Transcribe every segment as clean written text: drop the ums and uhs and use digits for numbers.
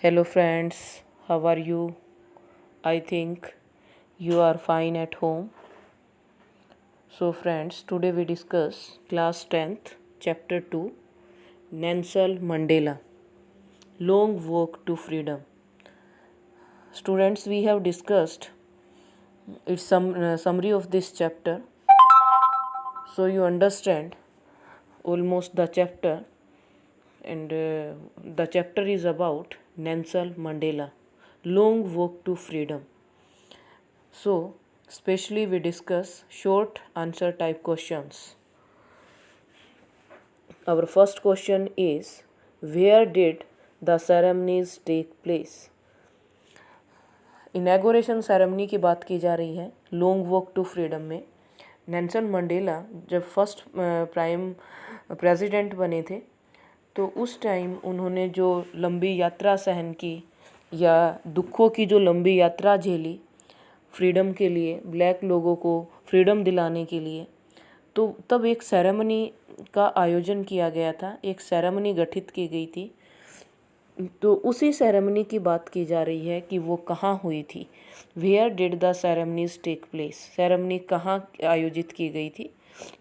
Hello friends, how are you? I think you are fine at home. So friends, today we discuss class 10th chapter 2 Nelson Mandela Long Walk to Freedom. Students, we have discussed its summary of this chapter, so you understand almost the chapter, and the chapter is about Nelson Mandela Long Walk to Freedom. So, especially we discuss short answer type questions. Our first question is, where did the ceremonies take place? Inauguration ceremony की बात की जा रही है long walk to freedom में। Nelson Mandela जब first prime president बने थे तो उस टाइम उन्होंने जो लंबी यात्रा सहन की या दुखों की जो लंबी यात्रा झेली फ्रीडम के लिए, ब्लैक लोगों को फ्रीडम दिलाने के लिए, तो तब एक सेरेमनी का आयोजन किया गया था, एक सेरेमनी गठित की गई थी। तो उसी सेरेमनी की बात की जा रही है कि वो कहाँ हुई थी। Where did the ceremonies take place? Ceremony कहाँ आयोजित की गई थी?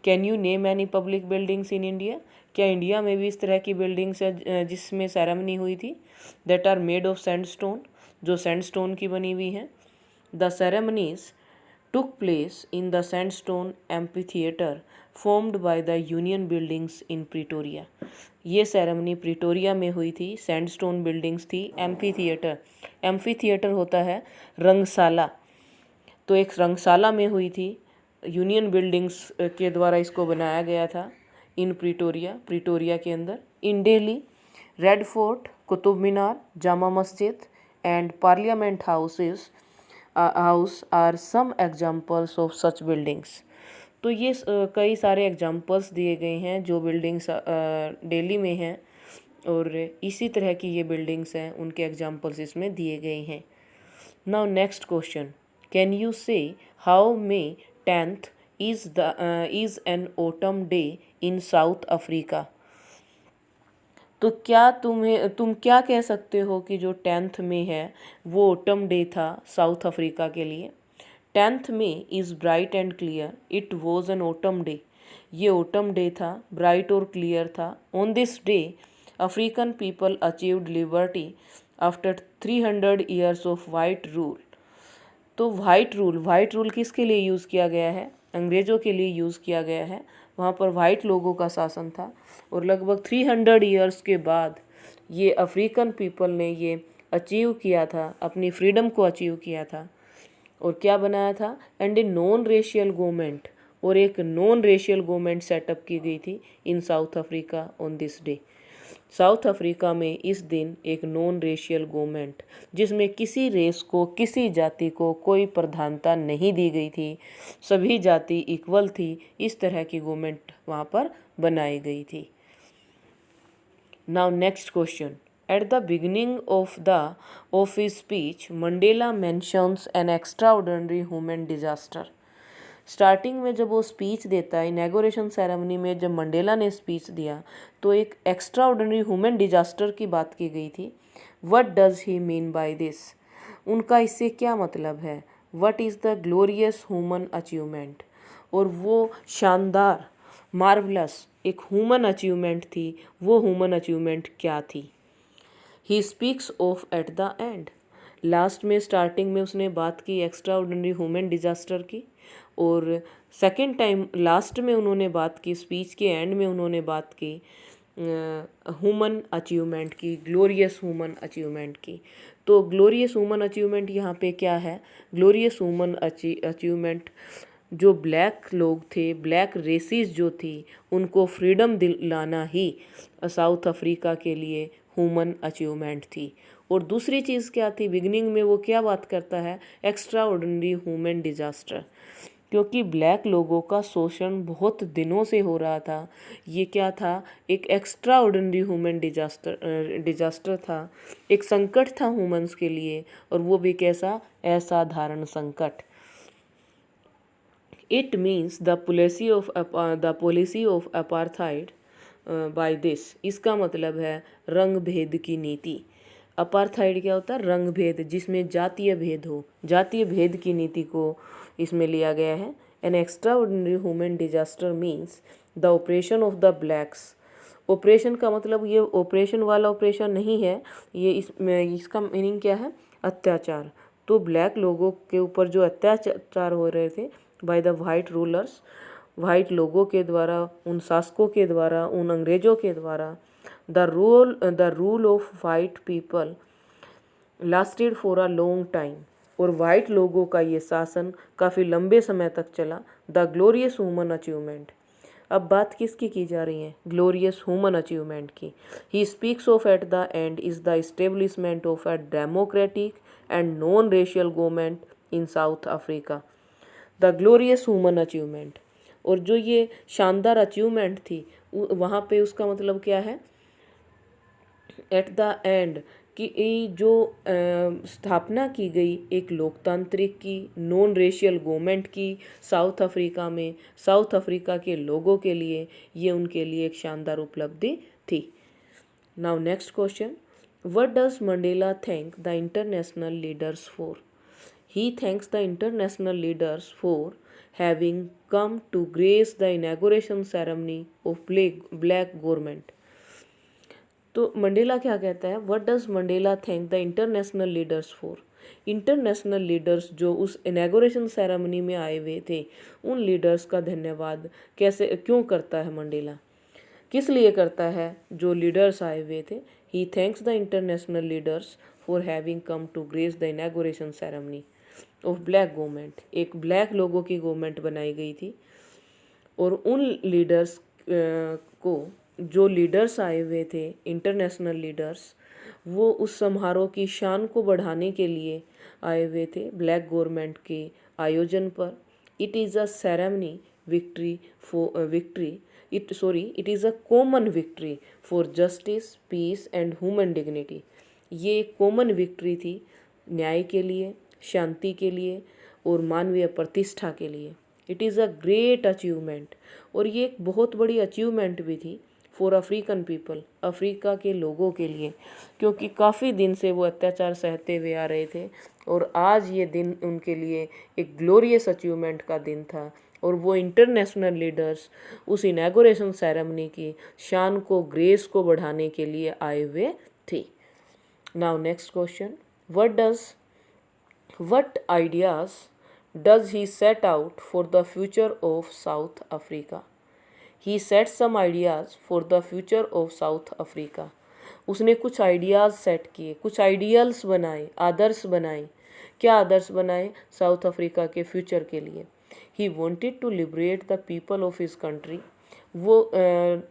Can you name any public buildings in India? क्या इंडिया में भी इस तरह की बिल्डिंग्स है जिसमें सेरेमनी हुई थी? That are made of sandstone, जो सैंडस्टोन की बनी हुई हैं। The ceremonies took place in the sandstone amphitheater formed by the Union Buildings in Pretoria. ये सेरेमनी प्रिटोरिया में हुई थी, सैंडस्टोन बिल्डिंग्स थी, एम्फी थिएटर होता है रंगशाला, तो एक रंगशाला में हुई थी, यूनियन बिल्डिंग्स के द्वारा इसको बनाया गया था इन प्रिटोरिया के अंदर। In Delhi, red fort, Qutub Minar, Jama Masjid and parliament house are some examples of such buildings. तो ये कई सारे एग्जाम्पल्स दिए गए हैं जो बिल्डिंग्स दिल्ली में हैं, और इसी तरह की ये बिल्डिंग्स हैं, उनके एग्जाम्पल्स इसमें दिए गए हैं। Now next question, can you say how May 10th is an autumn day in South Africa? तो क्या तुम क्या कह सकते हो कि जो 10th में है वो ऑटम डे था साउथ अफ्रीका के लिए? 10th में is bright and clear, it was an autumn day. ये ऑटम डे था, ब्राइट और क्लियर था। On this day African people achieved liberty after 300 years of white rule. तो वाइट रूल किसके लिए यूज़ किया गया है? अंग्रेज़ों के लिए यूज़ किया गया है। वहाँ पर वाइट लोगों का शासन था, और लगभग 300 ईयर्स के बाद ये अफ्रीकन पीपल ने ये अचीव किया था, अपनी फ्रीडम को अचीव किया था। और क्या बनाया था? And a non racial government, और एक नॉन रेशियल गवर्नमेंट सेटअप की गई थी in South Africa on this day. South Africa में इस दिन एक नॉन रेशियल गवर्नमेंट, जिसमें किसी रेस को, किसी जाति को कोई प्रधानता नहीं दी गई थी, सभी जाति इक्वल थी, इस तरह की गवर्नमेंट वहाँ पर बनाई गई थी। Now next question, at the beginning of his speech Mandela mentions N extraordinary human disaster. Starting में जब वो स्पीच देता है, इनॉग्रेशन सेरेमनी में जब मंडेला ने स्पीच दिया तो एक एक्स्ट्रा ऑर्डिनरी ह्यूमन डिजास्टर की बात की गई थी। What does he mean by this? उनका इससे क्या मतलब है? What is the glorious human achievement? और वो शानदार, मार्वलस एक ह्यूमन अचीवमेंट थी, वो ह्यूमन अचीवमेंट क्या थी? He speaks of at the end, last में, स्टार्टिंग में उसने बात की एक्स्ट्रा ऑर्डिनरी ह्यूमन डिजास्टर की, और सेकेंड टाइम लास्ट में उन्होंने बात की, स्पीच के एंड में उन्होंने बात की ह्यूमन अचीवमेंट की, ग्लोरियस ह्यूमन अचीवमेंट की। तो ग्लोरियस ह्यूमन अचीवमेंट यहाँ पे क्या है? ग्लोरियस ह्यूमन अचीवमेंट जो ब्लैक लोग थे, ब्लैक रेसिस जो थी, उनको फ्रीडम दिलाना ही साउथ अफ्रीका के लिए ह्यूमन अचीवमेंट थी। और दूसरी चीज़ क्या थी? बिगनिंग में वो क्या बात करता है? एक्स्ट्रा ऑर्डिनरी ह्यूमन डिजास्टर, क्योंकि ब्लैक लोगों का शोषण बहुत दिनों से हो रहा था। ये क्या था? एक एक्स्ट्रा ऑर्डिनरी ह्यूमन डिजास्टर था, एक संकट था ह्यूमंस के लिए, और वो भी कैसा? असाधारण संकट। It means the policy of apartheid by this, इसका मतलब है रंग भेद की नीति। अपार्थाइड क्या होता है? रंग भेद, जिसमें जातीय भेद हो, जातीय भेद की नीति को इसमें लिया गया है। N extraordinary human disaster means the operation of the blacks. Operation का मतलब ये ऑपरेशन वाला ऑपरेशन नहीं है, ये इसका मीनिंग क्या है? अत्याचार। तो ब्लैक लोगों के ऊपर जो अत्याचार हो रहे थे by the white rulers, white लोगों के द्वारा, उन शासकों के द्वारा, उन अंग्रेजों के द्वारा, the rule of white people lasted for a long time. और वाइट लोगों का ये शासन काफ़ी लंबे समय तक चला। The glorious human achievement. अब बात किसकी की जा रही है? ग्लोरियस ह्यूमन अचीवमेंट की। He speaks of at the end is the establishment of a democratic and non racial government in South Africa. The glorious human achievement. और जो ये शानदार अचीवमेंट थी वहाँ पे उसका मतलब क्या है? एट द एंड कि जो स्थापना की गई एक लोकतांत्रिक की, नॉन रेशियल गवर्नमेंट की साउथ अफ्रीका में, साउथ अफ्रीका के लोगों के लिए, ये उनके लिए एक शानदार उपलब्धि थी। Now next question, what does Mandela thank the international leaders for? He thanks the international leaders for having come to grace the inauguration ceremony of black government. तो मंडेला क्या कहता है? What does Mandela thank the international leaders for? International leaders जो उस inauguration ceremony में आए हुए थे, उन लीडर्स का धन्यवाद कैसे क्यों करता है मंडेला? किस लिए करता है? जो लीडर्स आए हुए थे। He thanks the international leaders for having come to grace the inauguration ceremony of black government. एक ब्लैक लोगों की गवर्नमेंट बनाई गई थी और उन लीडर्स को, जो लीडर्स आए हुए थे इंटरनेशनल लीडर्स, वो उस समारोह की शान को बढ़ाने के लिए आए हुए थे ब्लैक गवर्नमेंट के आयोजन पर। It is a ceremony victory it is a common victory for justice, peace and human dignity. ये एक कॉमन विक्ट्री थी न्याय के लिए, शांति के लिए और मानवीय प्रतिष्ठा के लिए। It is a great achievement. और ये एक बहुत बड़ी अचीवमेंट भी थी फॉर अफ्रीकन पीपल, अफ्रीका के लोगों के लिए, क्योंकि काफ़ी दिन से वो अत्याचार सहते हुए आ रहे थे और आज ये दिन उनके लिए एक ग्लोरियस अचीवमेंट का दिन था। और वो इंटरनेशनल लीडर्स उस इनॉग्रेशन सेरेमनी की शान को, ग्रेस को बढ़ाने के लिए आए हुए थे। Now next question, what ideas does he set out for the future of South Africa? He set some ideas for the future of South Africa. उसने कुछ आइडियाज़ सेट किए, कुछ आइडियल्स बनाए, आदर्श बनाए। क्या आदर्श बनाए? साउथ अफ्रीका के फ्यूचर के लिए। He wanted to liberate the people of his country. वो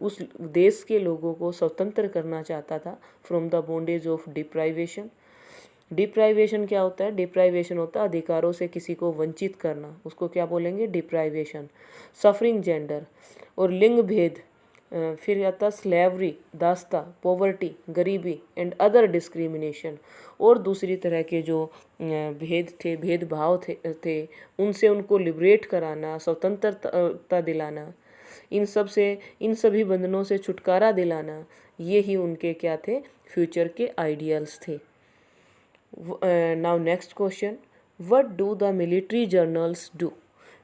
उस देश के लोगों को स्वतंत्र करना चाहता था from the bondage of deprivation. Deprivation क्या होता है? डिप्राइवेशन होता है अधिकारों से किसी को वंचित करना, उसको क्या बोलेंगे? डिप्राइवेशन। सफरिंग जेंडर और लिंग भेद, फिर आता स्लेवरी, दास्ता, पॉवर्टी, गरीबी एंड अदर डिस्क्रिमिनेशन। और दूसरी तरह के जो भेदभाव थे उनसे उनको लिबरेट कराना, स्वतंत्रता दिलाना, इन सभी बंधनों से छुटकारा दिलाना, ये ही उनके क्या थे? फ्यूचर के आइडियल्स थे। Now next question, what do the military journals do?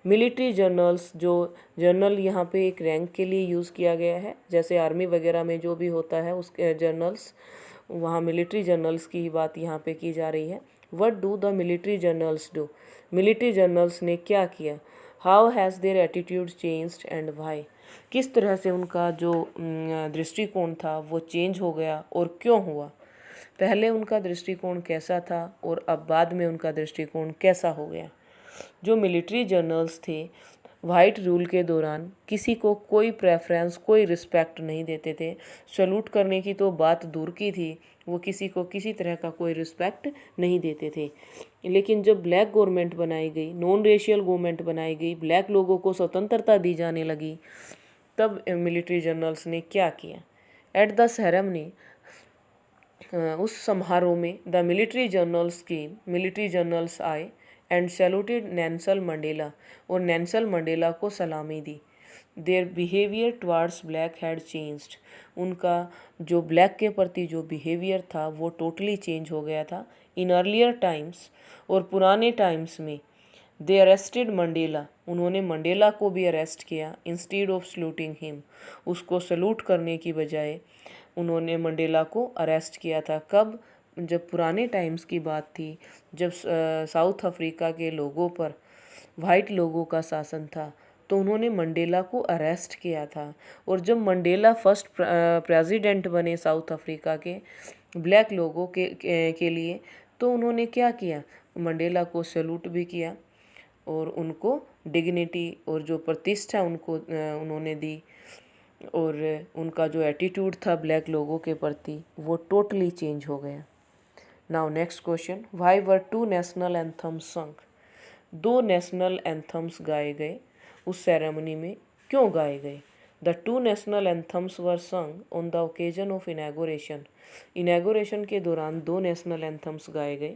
Military journals, जो जर्नल यहाँ पे एक रैंक के लिए यूज़ किया गया है, जैसे आर्मी वगैरह में जो भी होता है उसके जर्नल्स, वहाँ मिलिट्री जर्नल्स की ही बात यहाँ पे की जा रही है। What do the military journals do? Military journals ने क्या किया? How has their attitude changed and why? किस तरह से उनका जो दृष्टिकोण था वो चेंज हो गया और क्यों हुआ? पहले उनका दृष्टिकोण कैसा था और अब बाद में उनका दृष्टिकोण कैसा हो गया? जो मिलिट्री जर्नल्स थे वाइट रूल के दौरान किसी को कोई प्रेफरेंस, कोई रिस्पेक्ट नहीं देते थे। सैल्यूट करने की तो बात दूर की थी, वो किसी को किसी तरह का कोई रिस्पेक्ट नहीं देते थे। लेकिन जब ब्लैक गवर्नमेंट बनाई गई, नॉन रेशियल गवर्नमेंट बनाई गई, ब्लैक लोगों को स्वतंत्रता दी जाने लगी, तब मिलिट्री जर्नल्स ने क्या किया? एट द सेरेमनी, उस समारोह में द मिलिट्री जर्नल्स आए एंड सैल्यूटेड नेल्सन मंडेला, और नेल्सन मंडेला को सलामी दी। Their behaviour towards black had changed, उनका जो ब्लैक के प्रति जो बिहेवियर था वो टोटली चेंज हो गया था। इन अर्लियर टाइम्स, और पुराने टाइम्स में, दे अरेस्टेड मंडेला, उन्होंने मंडेला को भी अरेस्ट किया। इंस्टीड ऑफ सल्यूटिंग हिम, उसको सल्यूट करने की बजाय उन्होंने मंडेला को अरेस्ट किया था। कब? जब पुराने टाइम्स की बात थी, जब साउथ अफ्रीका के लोगों पर वाइट लोगों का शासन था, तो उन्होंने मंडेला को अरेस्ट किया था। और जब मंडेला फर्स्ट प्रेसिडेंट बने साउथ अफ्रीका के ब्लैक लोगों के लिए, तो उन्होंने क्या किया? मंडेला को सैल्यूट भी किया और उनको डिग्निटी और जो प्रतिष्ठा उनको उन्होंने दी, और उनका जो एटीट्यूड था ब्लैक लोगों के प्रति वो टोटली चेंज हो गया। Now next question, why were 2 national anthems संग, 2 नेशनल एंथम्स गाए गए उस सेरेमनी में, क्यों गाए गए? द 2 नेशनल एंथम्स वर संग ऑन द ओकेजन ऑफ इनैगोरेशन, इनैगोरेशन के दौरान 2 नेशनल एंथम्स गाए गए।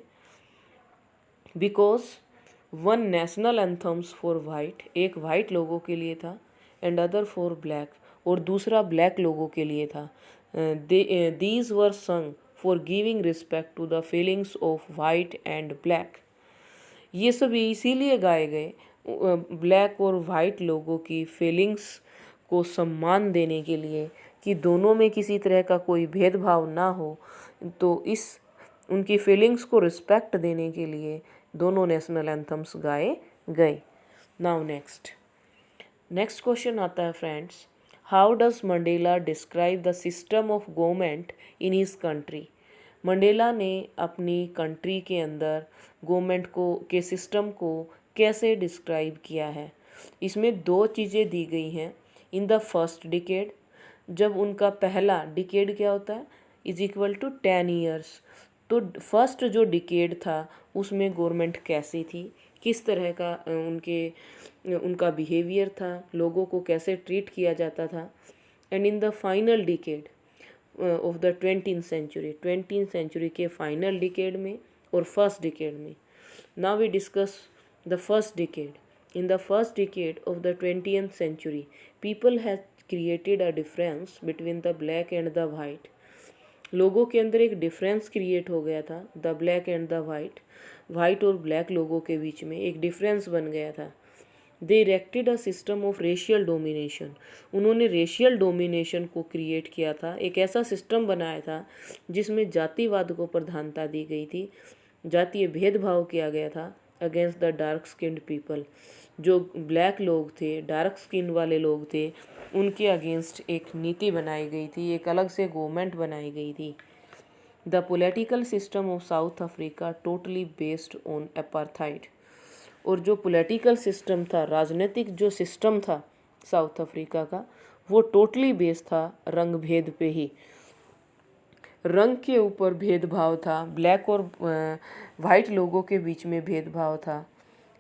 Because 1 national anthems for white, एक वाइट लोगों के लिए था, एंड अदर फॉर ब्लैक, और दूसरा ब्लैक लोगों के लिए था। These were sung for giving respect to the feelings of white and black, ये सभी इसीलिए गाए गए ब्लैक और वाइट लोगों की फीलिंग्स को सम्मान देने के लिए, कि दोनों में किसी तरह का कोई भेदभाव ना हो, तो इस उनकी फीलिंग्स को रिस्पेक्ट देने के लिए दोनों नेशनल एंथम्स गाए गए। नाउ नेक्स्ट क्वेश्चन आता है friends, how does Mandela describe the system of government in his country, Mandela ने अपनी कंट्री के अंदर गवर्नमेंट के सिस्टम को कैसे डिस्क्राइब किया है? इसमें 2 चीज़ें दी गई हैं। इन द फर्स्ट डिकेड, जब उनका पहला डिकेड क्या होता है? इज इक्वल टू 10 ईयर्स, तो फर्स्ट जो डिकेड था उसमें गवर्नमेंट कैसी थी, किस तरह का उनका बिहेवियर था, लोगों को कैसे ट्रीट किया जाता था। And in the final decade of the 20th century के फाइनल डिकेड में और फर्स्ट डिकेड में। Now we discuss the first decade. In the first decade of the 20th century, people had created a difference between the black and the white, लोगों के अंदर एक difference create हो गया था, the black and the white, white और black लोगों के बीच में एक डिफरेंस बन गया था। They erected a system of racial domination, उन्होंने रेशियल डोमिनेशन को क्रिएट किया था, एक ऐसा सिस्टम बनाया था जिसमें जातिवाद को प्रधानता दी गई थी, जातीय भेदभाव किया गया था against the dark skinned people, जो ब्लैक लोग थे, डार्क स्किन वाले लोग थे, उनके अगेंस्ट एक नीति बनाई गई थी, एक अलग से गवर्नमेंट बनाई गई थी। The political system of south Africa totally based on apartheid, और जो पॉलिटिकल सिस्टम था, राजनीतिक जो सिस्टम था साउथ अफ्रीका का, वो टोटली बेस्ड था रंग भेद पे ही, रंग के ऊपर भेदभाव था, ब्लैक और वाइट लोगों के बीच में भेदभाव था।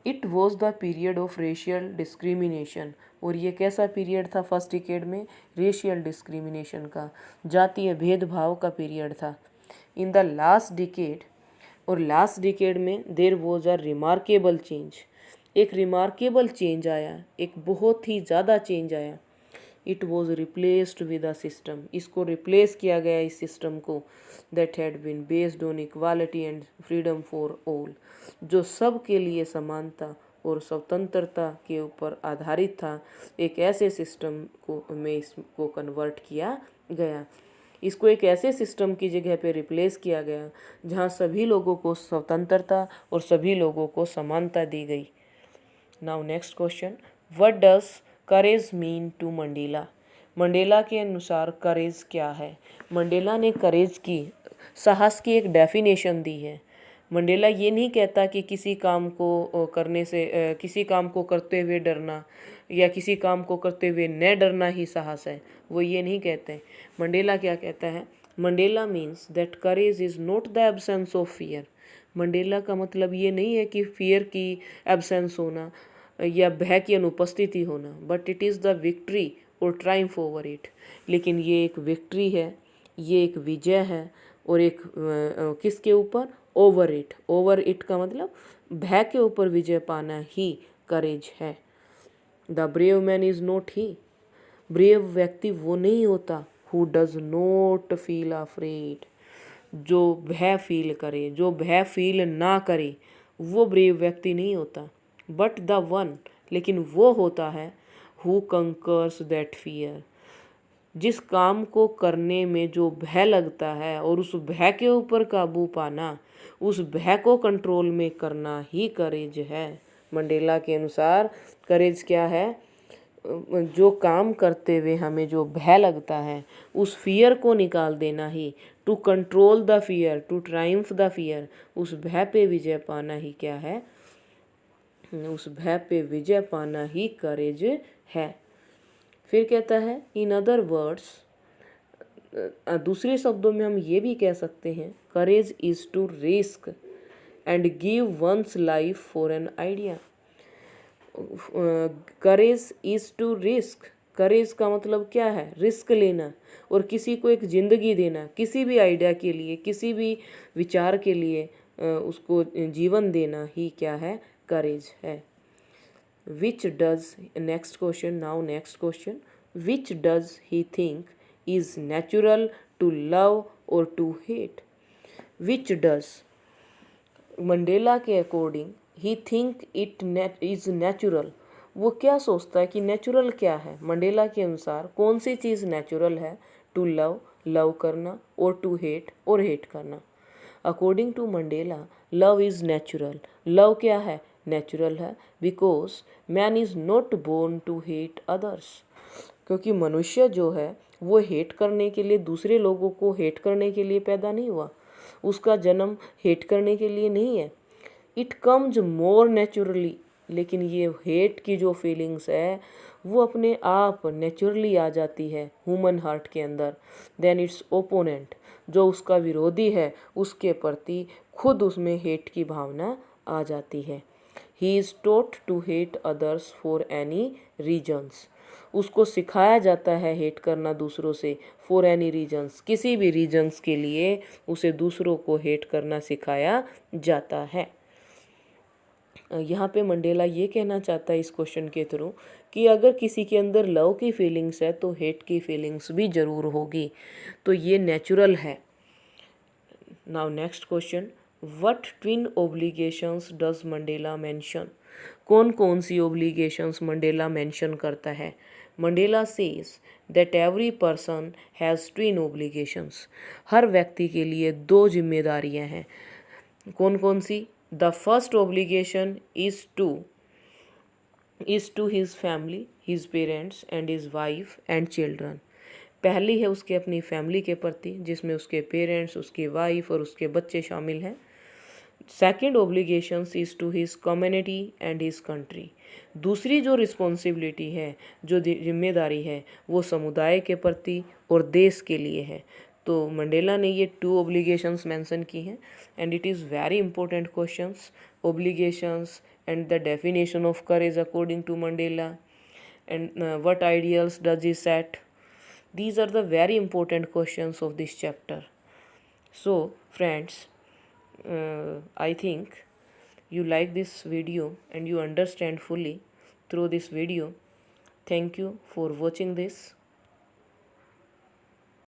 It was the period of racial discrimination, और ये कैसा पीरियड था फर्स्ट डिकेड में? रेशियल डिस्क्रिमिनेशन का, जातीय भेदभाव का पीरियड था। इन द लास्ट डिकेड, और लास्ट डिकेड में there was a remarkable change, एक रिमार्केबल चेंज आया, एक बहुत ही ज़्यादा चेंज आया। It was replaced with a system, इसको रिप्लेस किया गया इस सिस्टम को, that had been based on equality and freedom for all, जो सब के लिए समानता और स्वतंत्रता के ऊपर आधारित था। एक ऐसे सिस्टम में इसको कन्वर्ट किया गया, इसको एक ऐसे सिस्टम की जगह पे रिप्लेस किया गया जहाँ सभी लोगों को स्वतंत्रता और सभी लोगों को समानता दी गई। Now next question, what does courage mean to Mandela, Mandela के अनुसार करेज क्या है? मंडेला ने करेज की, साहस की एक डेफिनेशन दी है। मंडेला ये नहीं कहता कि किसी काम को करने से किसी काम को करते हुए डरना या किसी काम को करते हुए न डरना ही साहस है, वो ये नहीं कहते। मंडेला क्या कहता है? Mandela means that courage is not the absence of fear, Mandela का मतलब ये नहीं है कि फियर की एब्सेंस होना या भय की अनुपस्थिति होना, but it is the victory और ट्रायम्फ ओवर इट, लेकिन ये एक विक्ट्री है, ये एक विजय है, और एक किसके ऊपर? ओवर इट, ओवर इट का मतलब भय के ऊपर विजय पाना ही करेज है। The brave man is not he, brave व्यक्ति वो नहीं होता who does not feel afraid, जो भय फील करे, जो भय फील ना करे, वो ब्रेव व्यक्ति नहीं होता। बट द वन, लेकिन वो होता है हु कंकर्स दैट फियर, जिस काम को करने में जो भय लगता है और उस भय के ऊपर काबू पाना, उस भय को कंट्रोल में करना ही करेज है। मंडेला के अनुसार करेज क्या है? जो काम करते हुए हमें जो भय लगता है उस फियर को निकाल देना ही, to control the fear, to triumph the fear, उस भय पे विजय पाना ही क्या है? उस भय पे विजय पाना ही करेज है। फिर कहता है इन अदर वर्ड्स, दूसरे शब्दों में हम ये भी कह सकते हैं courage is to risk and give one's life for an idea. Courage is to risk, courage का मतलब क्या है? रिस्क लेना और किसी को एक ज़िंदगी देना, किसी भी आइडिया के लिए, किसी भी विचार के लिए उसको जीवन देना ही क्या है? करेज है। Which does, next question, now next question, which does he think is natural to love or to hate? Which does, Mandela के according, he think it is natural, वो क्या सोचता है कि नेचुरल क्या है? मंडेला के अनुसार कौन सी चीज़ नेचुरल है? टू लव, लव करना, और टू हेट, और हेट करना। According to Mandela love is natural, love क्या है? नेचुरल है, because man is not born to hate others, क्योंकि मनुष्य जो है वो हेट करने के लिए, दूसरे लोगों को हेट करने के लिए पैदा नहीं हुआ, उसका जन्म हेट करने के लिए नहीं है। इट कम्स मोर नेचुरली, लेकिन ये हेट की जो फीलिंग्स है वो अपने आप नेचुरली आ जाती है ह्यूमन हार्ट के अंदर, देन इट्स ओपोनेंट, जो उसका विरोधी है उसके प्रति खुद उसमें हेट की भावना आ जाती है। He is taught to hate others for any reasons, उसको सिखाया जाता है हेट करना दूसरों से, फॉर एनी रीजन्स, किसी भी रीजन्स के लिए उसे दूसरों को हेट करना सिखाया जाता है। यहाँ पे मंडेला ये कहना चाहता है इस क्वेश्चन के थ्रू कि अगर किसी के अंदर लव की फीलिंग्स है तो हेट की फीलिंग्स भी ज़रूर होगी, तो ये नेचुरल है। Now next question, what twin obligations does Mandela mention? कौन कौन सी ओब्लिगेशंस मंडेला मेंशन करता है? Mandela says that every person has twin obligations, हर व्यक्ति के लिए दो जिम्मेदारियां हैं। कौन कौन सी? The first obligation is to his family, his parents and his wife and children. पहली है उसके अपनी फैमिली के प्रति, जिसमें उसके पेरेंट्स, उसकी वाइफ और उसके बच्चे शामिल हैं। Second obligations is to his community and his country, दूसरी जो रिस्पॉन्सिबिलिटी है, जो जिम्मेदारी है, वो समुदाय के प्रति और देश के लिए है। तो मंडेला ने ये 2 ओब्लिगेशंस मेंशन की हैं, and it is very important questions, obligations and the definition of courage according to Mandela, and what ideals does he set. These are the very important questions of this chapter. So friends, I think you like this video and you understand fully through this video. Thank you for watching this.